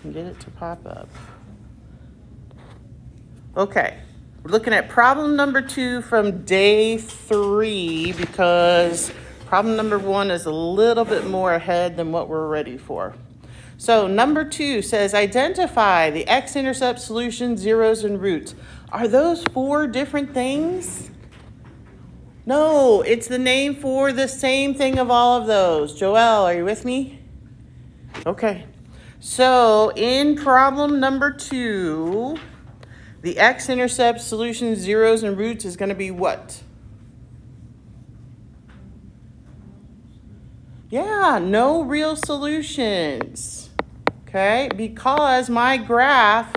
and get it to pop up. Okay, we're looking at problem number 2 from day 3 because problem number 1 is a little bit more ahead than what we're ready for. So number 2 says identify the x-intercept, solution, zeros, and roots. Are those 4 different things? No, it's the name for the same thing of all of those. Joelle, are you with me? Okay. So in problem number 2, the x-intercept, solution, zeros, and roots is going to be what? Yeah, no real solutions. Okay, because my graph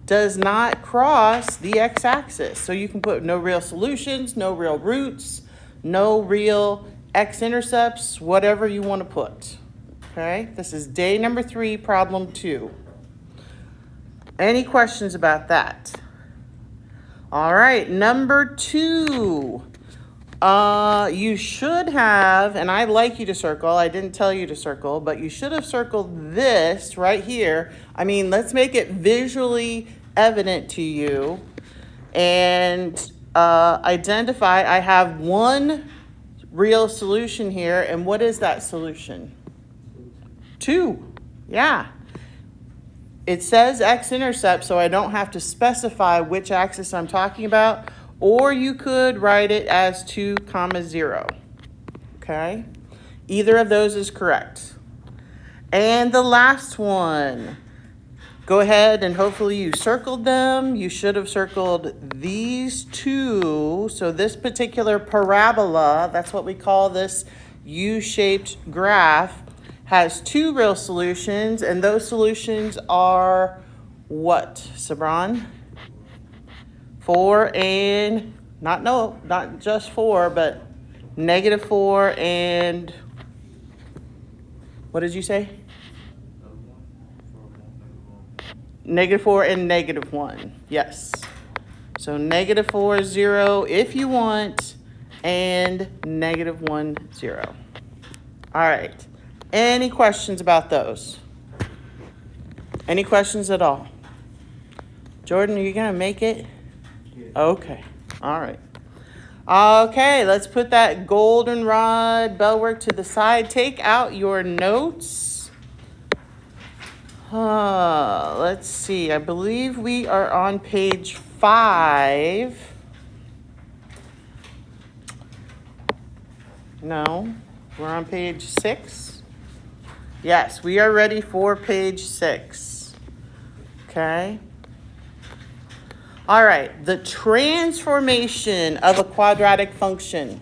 does not cross the x-axis. So you can put no real solutions, no real roots, no real x-intercepts, whatever you want to put. Okay, this is day number 3, problem 2. Any questions about that? All right, number 2. You should have, and I'd like you to circle, I didn't tell you to circle, but you should have circled this right here. I mean, let's make it visually evident to you and identify, I have one real solution here, and what is that solution? 2, yeah. It says x-intercept, so I don't have to specify which axis I'm talking about, or you could write it as 2, 0. Okay? Either of those is correct. And the last one. Go ahead and hopefully you circled them. You should have circled these 2. So this particular parabola, that's what we call this U-shaped graph, has 2 real solutions, and those solutions are what, Sabran? 4 and, not just 4, but -4 and, what did you say? -4 and -1, yes. So -4, 0 if you want, and -1, 0. All right. Any questions about those? Any questions at all? Jordan, are you going to make it? Yeah. Okay. All right. Okay, let's put that goldenrod bell work to the side. Take out your notes. Let's see. I believe we are on page 5. No, we're on page 6. Yes, we are ready for page 6. Okay. All right, the transformation of a quadratic function.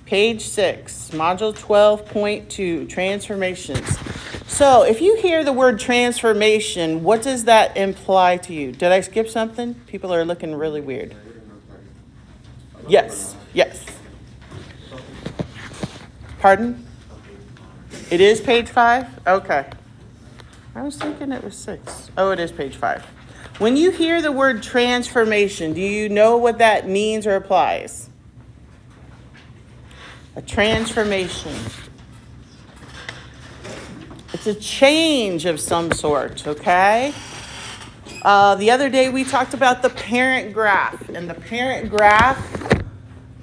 Page 6, module 12.2, transformations. So if you hear the word transformation, what does that imply to you? Did I skip something? People are looking really weird. Yes, yes. Pardon? It is page 5? Okay. I was thinking it was 6. Oh, it is page 5. When you hear the word transformation, do you know what that means or applies? A transformation. It's a change of some sort, okay? The other day we talked about the parent graph, and the parent graph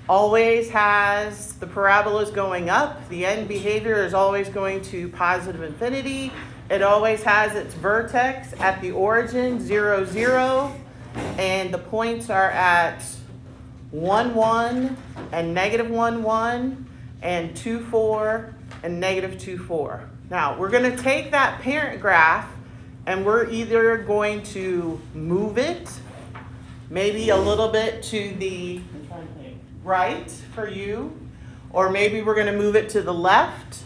always has the parabolas going up. The end behavior is always going to positive infinity. It always has its vertex at the origin, 0, 0, and the points are at 1, 1, and -1, 1, and 2, 4, and -2, 4. Now, we're going to take that parent graph, and we're either going to move it, maybe a little bit to the right for you, or maybe we're going to move it to the left,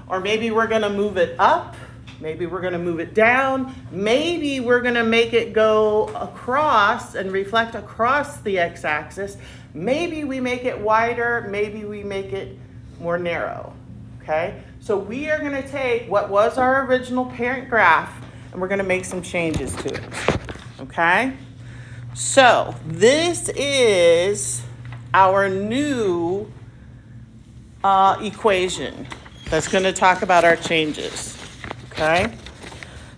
or maybe we're going to move it up, maybe we're going to move it down, maybe we're going to make it go across and reflect across the x-axis, maybe we make it wider, maybe we make it more narrow, okay? So we are going to take what was our original parent graph, and we're going to make some changes to it, okay? So this is our new equation that's going to talk about our changes, okay?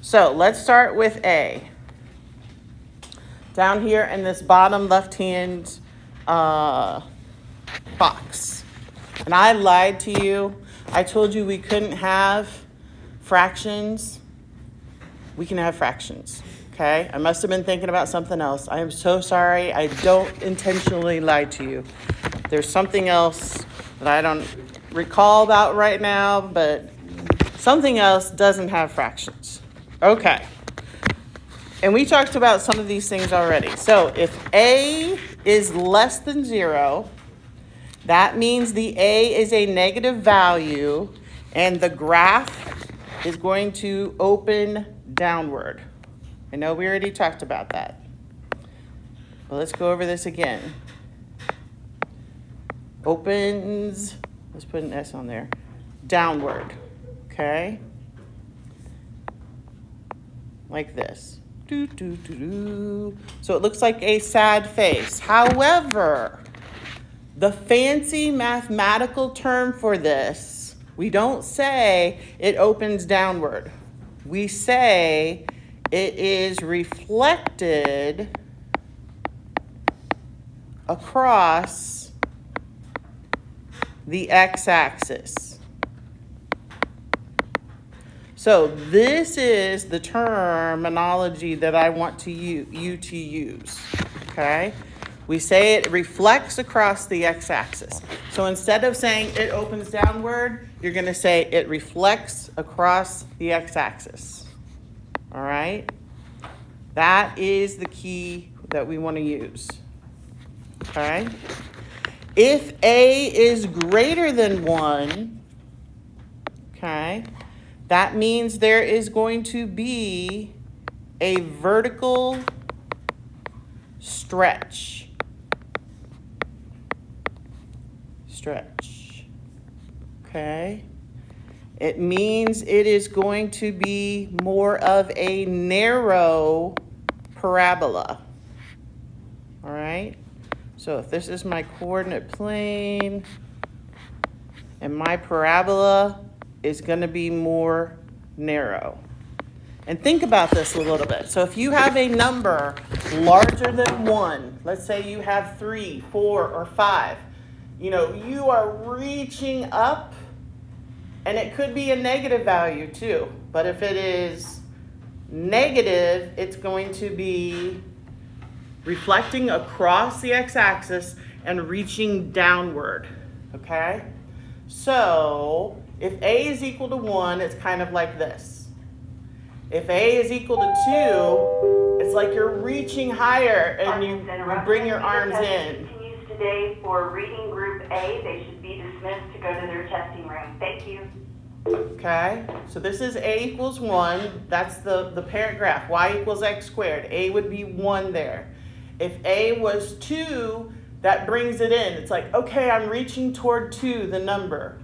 So let's start with A. Down here in this bottom left-hand box. And I lied to you. I told you we couldn't have fractions. We can have fractions, okay? I must have been thinking about something else. I am so sorry. I don't intentionally lie to you. There's something else that I don't recall about right now, but something else doesn't have fractions. Okay. And we talked about some of these things already. So if A is less than 0, that means the A is a negative value and the graph is going to open downward. I know we already talked about that. But let's go over this again. Opens, let's put an S on there, downward, okay? Like this. Doo, doo, doo, doo. So it looks like a sad face. However, the fancy mathematical term for this, we don't say it opens downward. We say it is reflected across the x-axis. So this is the terminology that I want you to use, okay? We say it reflects across the x-axis. So instead of saying it opens downward, you're going to say it reflects across the x-axis. All right? That is the key that we want to use. Okay? If A is greater than 1, okay, that means there is going to be a vertical stretch. Okay? It means it is going to be more of a narrow parabola. All right? So if this is my coordinate plane and my parabola is going to be more narrow. And think about this a little bit. So if you have a number larger than 1, let's say you have 3, 4, or 5, you are reaching up, and it could be a negative value too. But if it is negative, it's going to be reflecting across the x-axis and reaching downward, okay? So if A is equal to 1, it's kind of like this. If A is equal to 2, it's like you're reaching higher and you bring your arms in. Continues today for reading group A. They should be dismissed to go to their testing room. Thank you. Okay, so this is A equals 1. That's the parent graph. Y equals x squared. A would be 1 there. If A was 2, that brings it in. It's like, okay, I'm reaching toward 2, the number.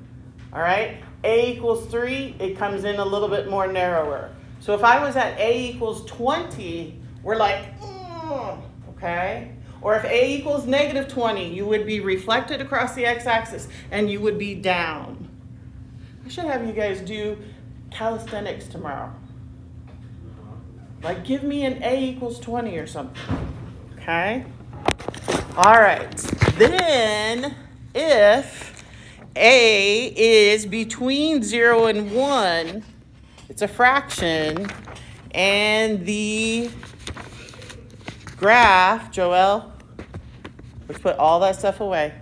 All right, A equals 3, it comes in a little bit more narrower. So if I was at A equals 20, we're like, okay? Or if A equals negative 20, you would be reflected across the x-axis and you would be down. I should have you guys do calisthenics tomorrow. Like give me an A equals 20 or something, okay? All right, then if A is between 0 and 1, it's a fraction, and the graph, Joelle, let's put all that stuff away.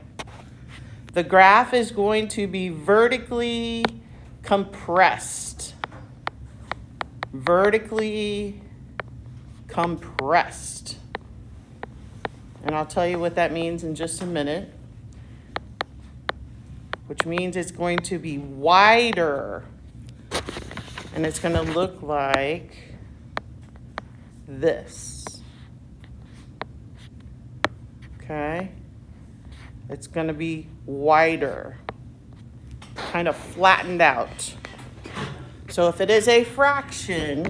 The graph is going to be vertically compressed. Vertically compressed. And I'll tell you what that means in just a minute. Which means it's going to be wider. And it's going to look like this. Okay? It's going to be wider, kind of flattened out. So if it is a fraction,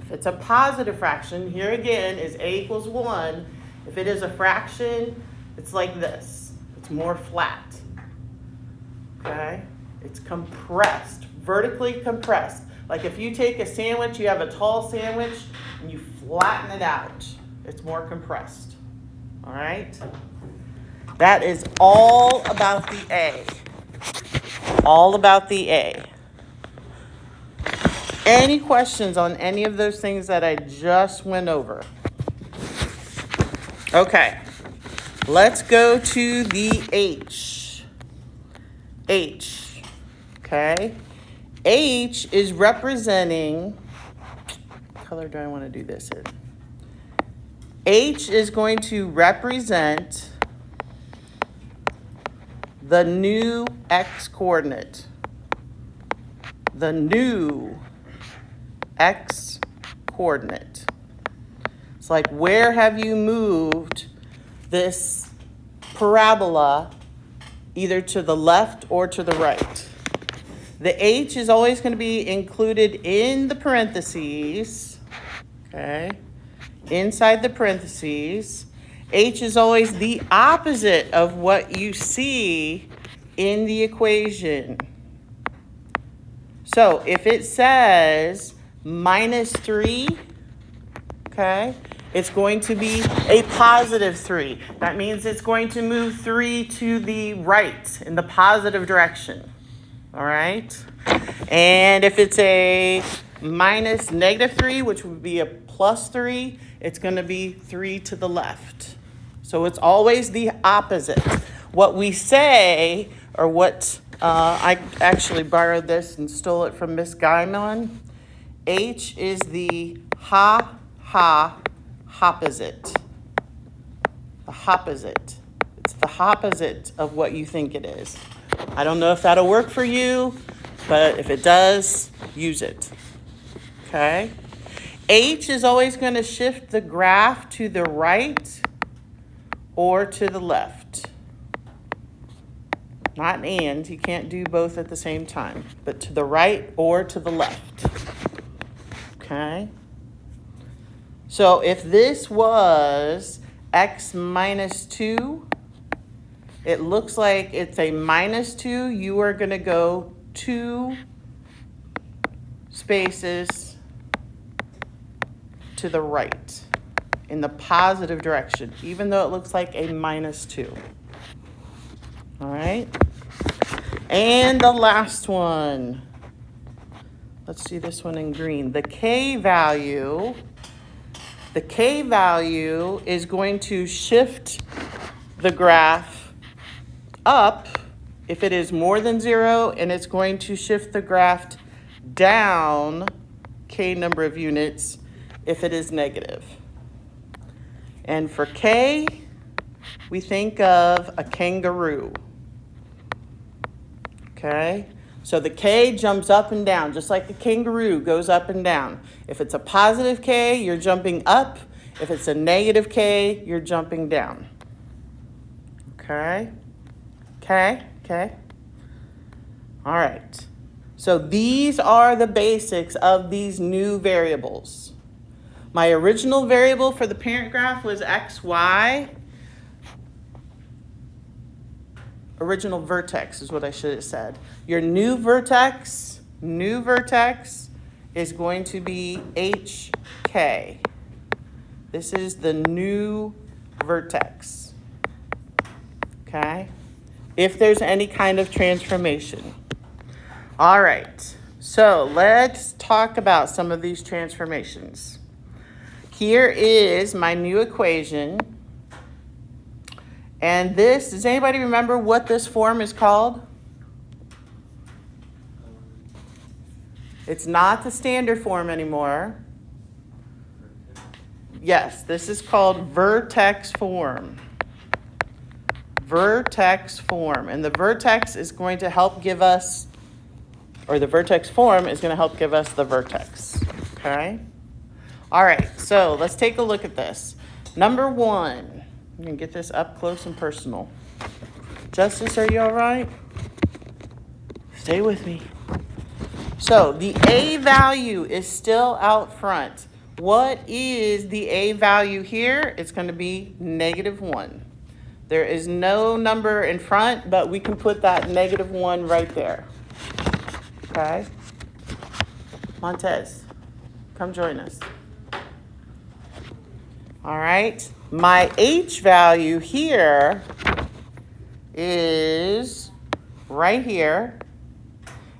if it's a positive fraction, here again is A equals 1. If it is a fraction, it's like this. It's more flat. Okay? It's compressed, vertically compressed. Like if you take a sandwich, you have a tall sandwich, and you flatten it out. It's more compressed. All right? That is all about the A. All about the A. Any questions on any of those things that I just went over? Okay. Let's go to the H. H. Okay? H is representing, what color do I want to do this in? H is going to represent the new x coordinate. The new x coordinate. It's like, where have you moved this parabola either to the left or to the right? The H is always going to be included in the parentheses, okay? Inside the parentheses. H is always the opposite of what you see in the equation. So if it says -3, okay, it's going to be a +3. That means it's going to move 3 to the right in the positive direction. All right? And if it's a -3, which would be a +3, it's going to be 3 to the left. So it's always the opposite. What we say, or what I actually borrowed this and stole it from Miss Guyman, H is the opposite. The opposite. It's the opposite of what you think it is. I don't know if that'll work for you, but if it does, use it. Okay? H is always going to shift the graph to the right or to the left. Not and, you can't do both at the same time, but to the right or to the left. Okay? So if this was x -2, it looks like it's a -2. You are going to go 2 spaces to the right in the positive direction, even though it looks like a -2. All right? And the last one. Let's see this one in green. The K value is going to shift the graph up if it is more than 0, and it's going to shift the graph down K number of units if it is negative. And for K, we think of a kangaroo. Okay? So the K jumps up and down, just like the kangaroo goes up and down. If it's a positive K, you're jumping up. If it's a negative K, you're jumping down. Okay? Okay? All right. So these are the basics of these new variables. My original variable for the parent graph was xy. Original vertex is what I should have said. Your new vertex is going to be HK. This is the new vertex. Okay? If there's any kind of transformation. All right. So let's talk about some of these transformations. Here is my new equation. And this, does anybody remember what this form is called? It's not the standard form anymore. Yes, this is called vertex form. Vertex form. And the vertex is going to help give us, or the vertex form is going to help give us the vertex. Okay? All right, so let's take a look at this. Number 1. I'm going to get this up close and personal. Justice, are you all right? Stay with me. So the A value is still out front. What is the A value here? It's going to be -1. There is no number in front, but we can put that -1 right there. Okay? Montez, come join us. All right, my H value here is right here,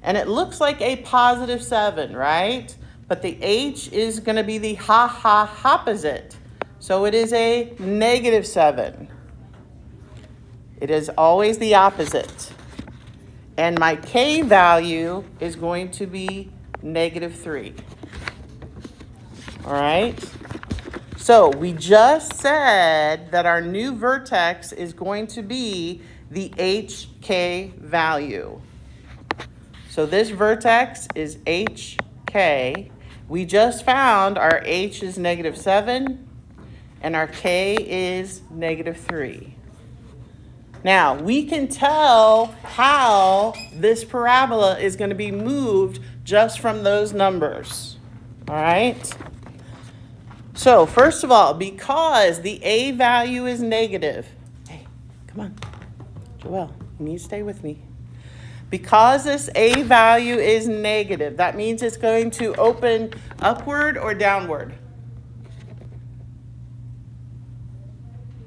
and it looks like a positive 7, right? But the H is going to be the opposite, so it is a negative 7. It is always the opposite. And my K value is going to be negative 3. All right? So we just said that our new vertex is going to be the HK value. So this vertex is HK. We just found our H is negative 7 and our K is negative 3. Now, we can tell how this parabola is going to be moved just from those numbers. All right? So, first of all, because the A value is negative, hey, come on, Joelle, you need to stay with me. Because this A value is negative, that means it's going to open upward or downward.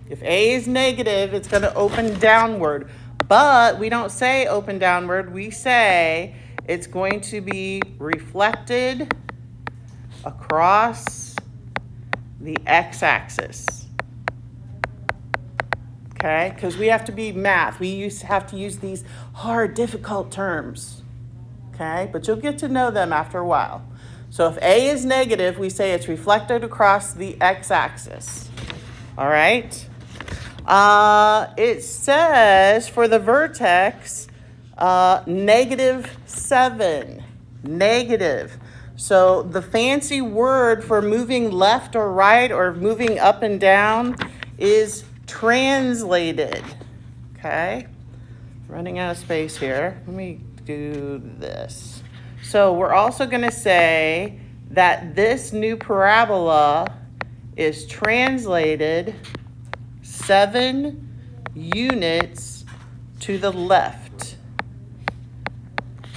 If A is negative, it's going to open downward. But we don't say open downward. We say it's going to be reflected across the x-axis. Okay? Because we have to be math. We have to use these hard, difficult terms. Okay? But you'll get to know them after a while. So if A is negative, we say it's reflected across the x-axis. All right? It says for the vertex, negative 7. Negative. So the fancy word for moving left or right or moving up and down is translated. Okay? Running out of space here. Let me do this. So we're also going to say that this new parabola is translated 7 units to the left.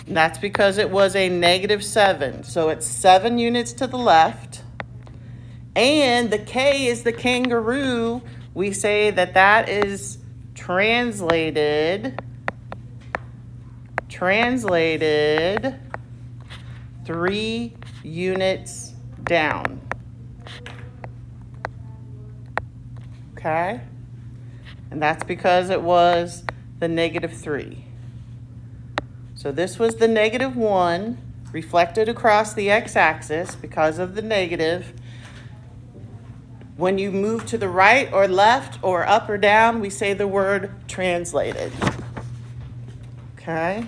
And that's because it was a negative 7. So it's 7 units to the left. And the K is the kangaroo. We say that that is translated 3 units down. Okay? And that's because it was the negative 3. So this was the negative 1 reflected across the x-axis because of the negative. When you move to the right or left or up or down, we say the word translated. Okay?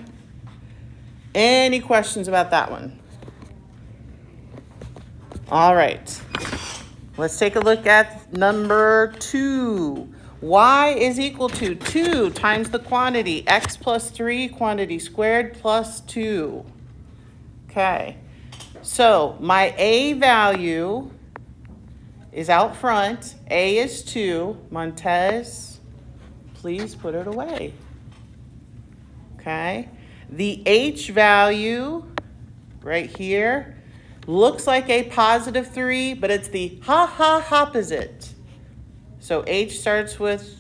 Any questions about that one? All right. Let's take a look at number 2. Y is equal to 2 times the quantity, x plus 3, quantity squared plus 2. Okay, so my A value is out front. A is 2. Montez, please put it away. Okay, the H value right here looks like a positive 3, but it's the opposite. So H starts with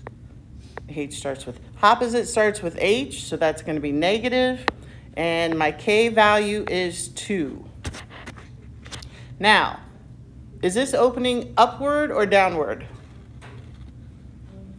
opposite starts with H, so that's going to be negative. And my K value is 2. Now, is this opening upward or downward?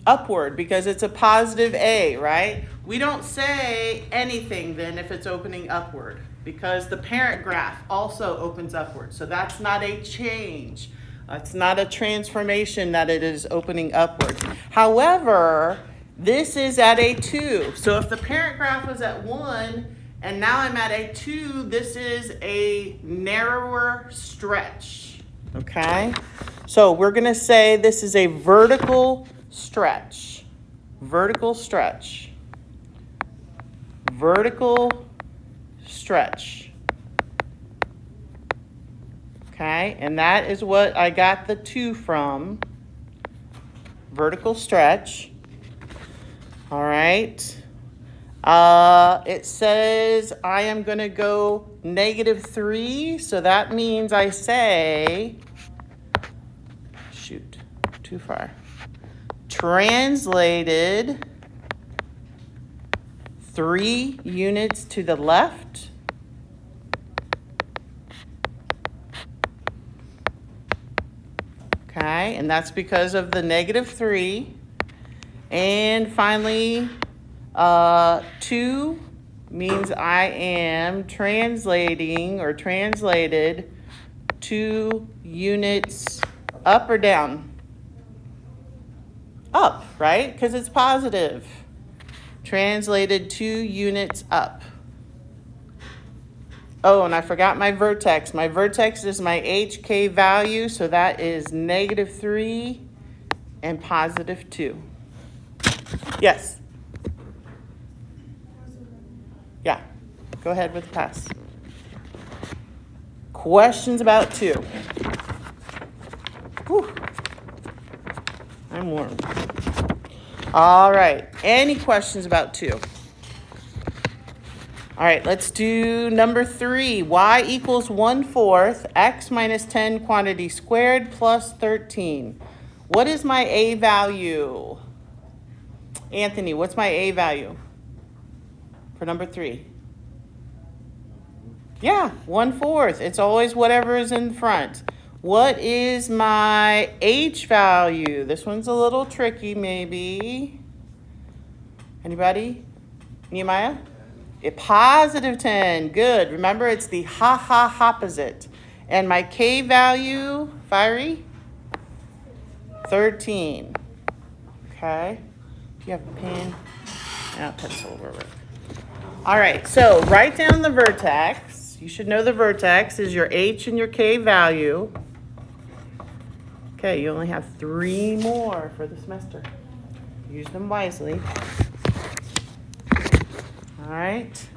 Upward, because it's a positive A, right? We don't say anything then if it's opening upward, because the parent graph also opens upward. So that's not a change. It's not a transformation that it is opening upward. However, this is at a 2. So if the parent graph was at 1 and now I'm at a 2, this is a narrower stretch. Okay? So we're going to say this is a vertical stretch. Vertical stretch. Vertical stretch. Okay, and that is what I got the 2 from. Vertical stretch. All right. It says I am going to go -3, so that means I say, shoot, too far. Translated 3 units to the left. Okay, and that's because of the -3. And finally, 2 means I am translating or translated 2 units up or down? Up, right? Because it's positive. Translated 2 units up. Oh, and I forgot my vertex. My vertex is my HK value, so that is -3 and +2. Yes. Yeah. Go ahead with the pass. Questions about 2? Whew. I'm warm. All right. Any questions about 2? All right, let's do number 3. Y equals 1/4 x minus 10 quantity squared plus 13. What is my A value? Anthony, what's my A value for number 3? Yeah, 1/4. It's always whatever is in front. What is my H value? This one's a little tricky, maybe. Anybody? Nehemiah? A +10. Good. Remember, it's the opposite. And my K value, Fiery? 13. Okay. Do you have a pen? No, pencil will work. All right, so write down the vertex. You should know the vertex is your H and your K value. Okay, you only have 3 more for the semester. Use them wisely. All right.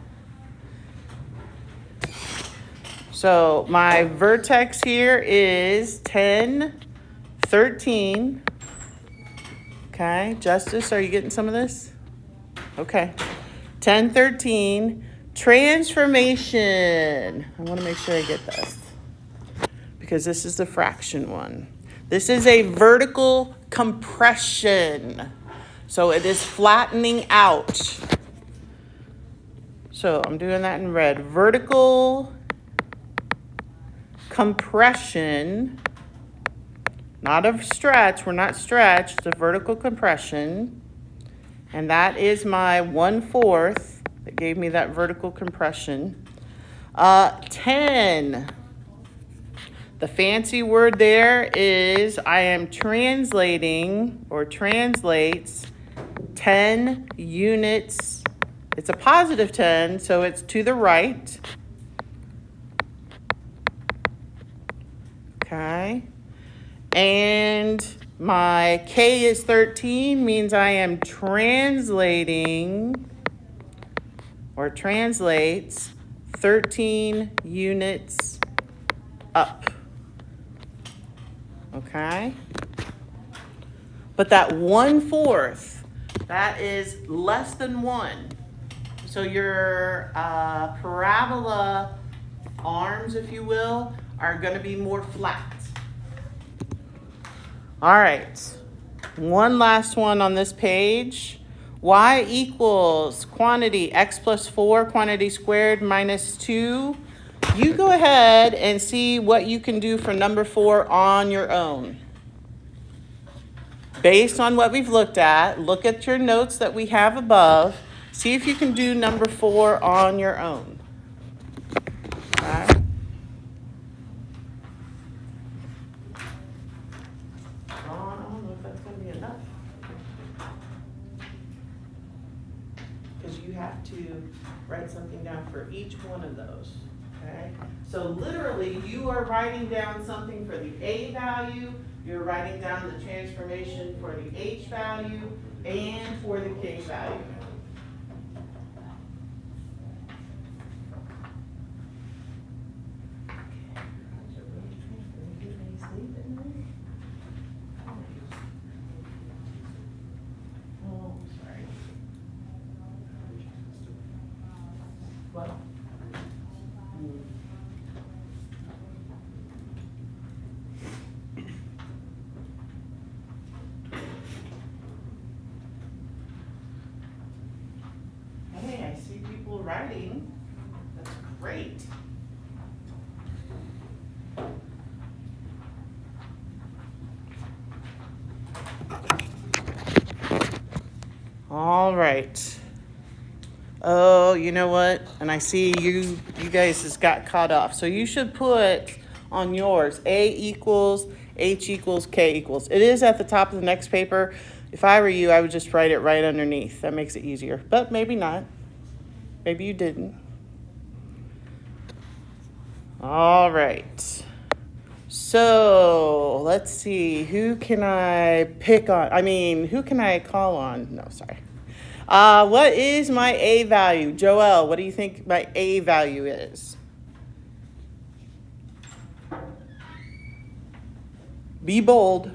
So my vertex here is 10, 13. Okay, Justice, are you getting some of this? Okay. 10, 13. Transformation. I want to make sure I get this because this is the fraction one. This is a vertical compression. So it is flattening out. So I'm doing that in red. Vertical compression, not a stretch. We're not stretched. A vertical compression. And that is my 1/4 that gave me that vertical compression. 10. The fancy word there is I am translating or translates 10 units. It's a +10, so it's to the right. Okay. And my K is 13, means I am translating or translates 13 units up. Okay? But that 1/4, that is less than 1. So your parabola arms, if you will, are going to be more flat. All right. One last one on this page. Y equals quantity x plus 4, quantity squared minus 2. You go ahead and see what you can do for number 4 on your own. Based on what we've looked at, look at your notes that we have above. See if you can do number 4 on your own. All right. I don't know if that's going to be enough. Because you have to write something down for each one of those. Okay? So literally, you are writing down something for the A value, you're writing down the transformation for the H value, and for the K value. All right. Oh, you know what? And I see you guys just got caught off. So you should put on yours A equals, H equals, K equals. It is at the top of the next paper. If I were you, I would just write it right underneath. That makes it easier. But maybe not. Maybe you didn't. All right. So let's see. Who can I pick on? Who can I call on? No, sorry. What is my A value? Joelle, what do you think my A value is? Be bold.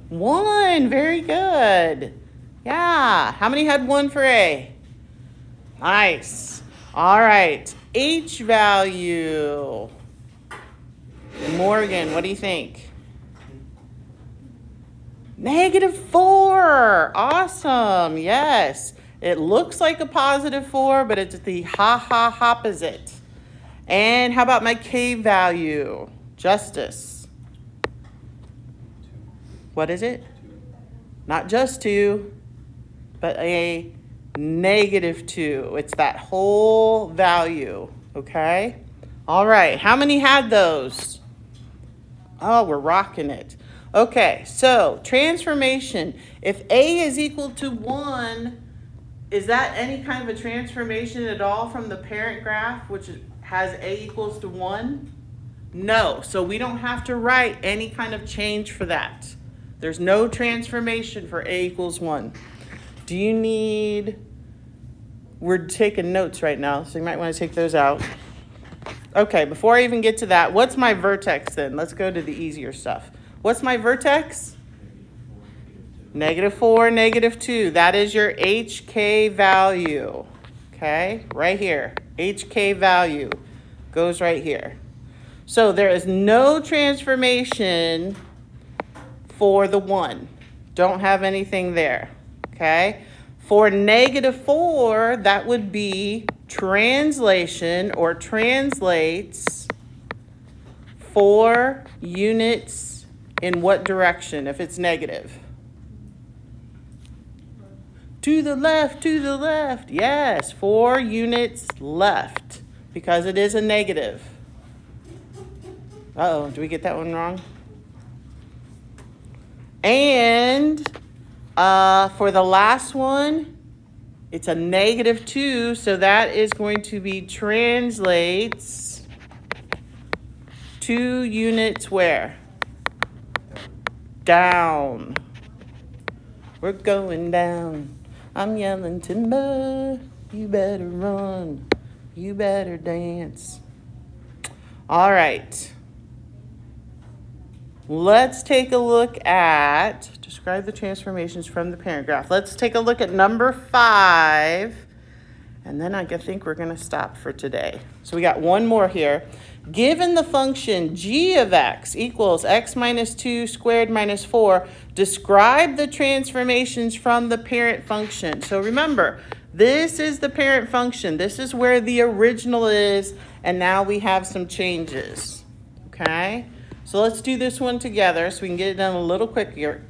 One. Very good. Yeah. How many had one for A? Nice. All right. H value. Morgan, what do you think? -4. Awesome. Yes. It looks like a +4, but it's the opposite. And how about my K value? Justice. What is it? Not just 2, but a -2. It's that whole value. Okay? All right. How many had those? Oh, we're rocking it. Okay, so transformation. If A is equal to 1, is that any kind of a transformation at all from the parent graph, which has A equals to 1? No, so we don't have to write any kind of change for that. There's no transformation for A equals 1. Do you need... We're taking notes right now, so you might want to take those out. Okay, before I even get to that, what's my vertex then? Let's go to the easier stuff. What's my vertex? -4, -2. That is your HK value. Okay, right here. HK value goes right here. So there is no transformation for the 1. Don't have anything there. Okay. For -4, that would be translation or translates 4 units in what direction if it's negative? To the left, to the left. Yes, 4 units left because it is a negative. Uh-oh, did we get that one wrong? And for the last one, it's a -2, so that is going to be translates 2 units where? Down. We're going down. I'm yelling timber. You better run. You better dance. All right. Let's take a look at, describe the transformations from the parent graph. Let's take a look at number 5. And then I think we're going to stop for today. So we got one more here. Given the function g of x equals x minus 2 squared minus 4, describe the transformations from the parent function. So remember, this is the parent function. This is where the original is, and now we have some changes. Okay? So let's do this one together so we can get it done a little quicker.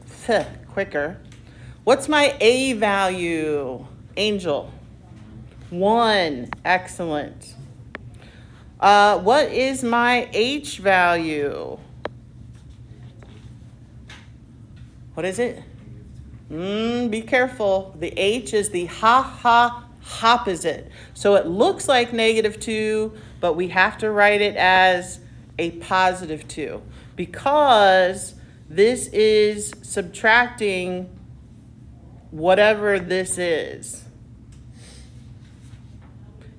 What's my A value? Angel. 1. Excellent. What is my H value? What is it? Be careful. The H is the opposite. So it looks like -2, but we have to write it as a +2 because this is subtracting whatever this is.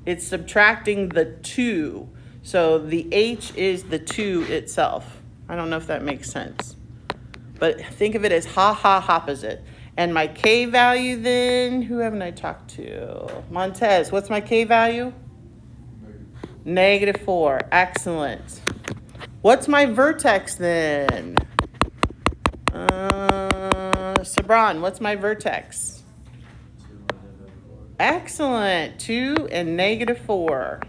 It's subtracting the 2. So the H is the 2 itself. I don't know if that makes sense. But think of it as opposite. And my K value then, who haven't I talked to? Montez, what's my K value? -4. Excellent. What's my vertex then? Sabran, what's my vertex? Excellent. 2 and -4.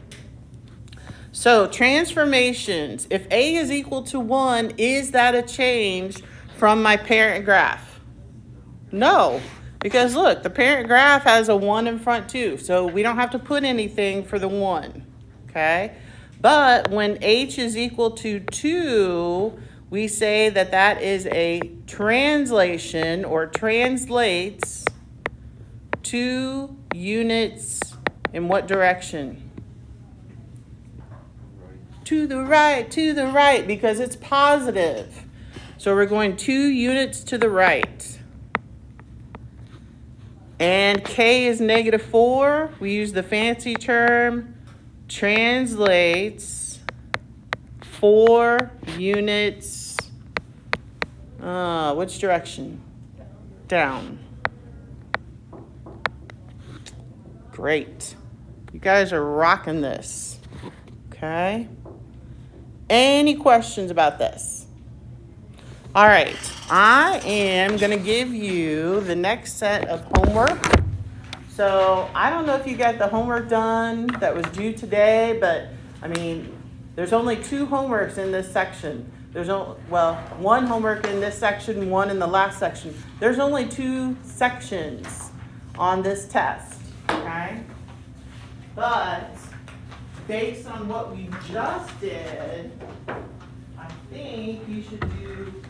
So transformations, if A is equal to 1, is that a change from my parent graph? No, because look, the parent graph has a 1 in front too, so we don't have to put anything for the 1, okay? But when H is equal to 2, we say that that is a translation or translates 2 units in what direction? To the right, because it's positive. So we're going 2 units to the right. And K is -4. We use the fancy term translates 4 units. Which direction? Down. Great. You guys are rocking this. Okay. Any questions about this? All right, I am going to give you the next set of homework. So I don't know if you got the homework done that was due today, but I mean, there's only 2 homeworks in this section. There's one homework in this section, 1 in the last section. There's only 2 sections on this test, okay? But based on what we just did, I think you should do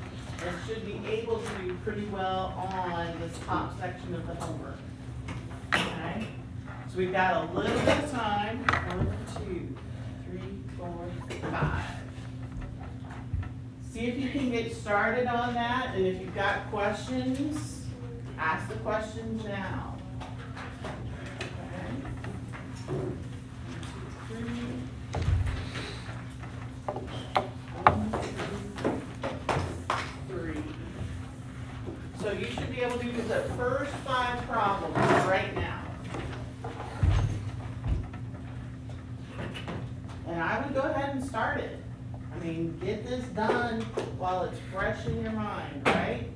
and should be able to do pretty well on this top section of the homework. Okay? So we've got a little bit of time. 1, 2, 3, 4, 5. See if you can get started on that, and if you've got questions, ask the questions now. Okay? 1, 2, 3. So you should be able to do the first 5 problems right now. And I would go ahead and start it. I mean, get this done while it's fresh in your mind, right?